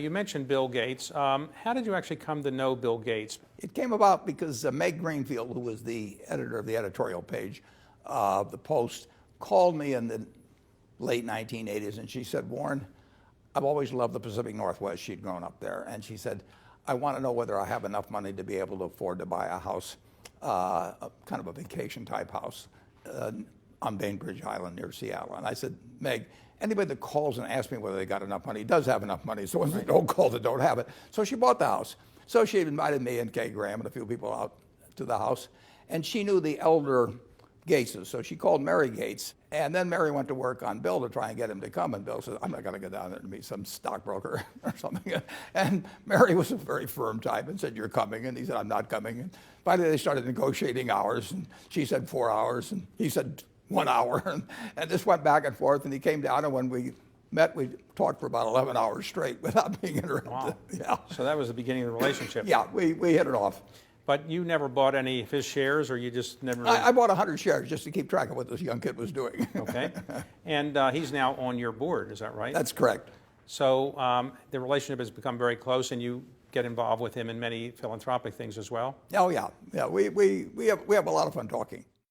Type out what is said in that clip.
you mentioned Bill Gates. How did you actually come to know Bill Gates? It came about because Meg Greenfield, who was the editor of the editorial page of the Post, called me in the late 1980s, and she said, Warren, I've always loved the Pacific Northwest. She'd grown up there. And she said, I want to know whether I have enough money to be able to afford to buy a house, kind of a vacation type house on Bainbridge Island near Seattle. And I said, Meg, anybody that calls and asks me whether they got enough money does have enough money. So ones that don't call that don't have it. So she bought the house. So she invited me and Kay Graham and a few people out to the house. And she knew the elder Gateses. So she called Mary Gates. And then Mary went to work on Bill to try and get him to come. And Bill said, I'm not going to go down there and meet some stockbroker or something. And Mary was a very firm type and said, you're coming. And he said, I'm not coming. And finally they started negotiating hours. And she said 4 hours. And he said 1 hour. And this went back and forth. And he came down. And when we met, we talked for about 11 hours straight without being interrupted. Wow. Yeah. So that was the beginning of the relationship. Yeah, we hit it off. But you never bought any of his shares, or you just never really... I bought 100 shares just to keep track of what this young kid was doing. Okay. And he's now on your board, is that right? That's correct. So the relationship has become very close, and you get involved with him in many philanthropic things as well? Oh, yeah. Yeah, we have a lot of fun talking.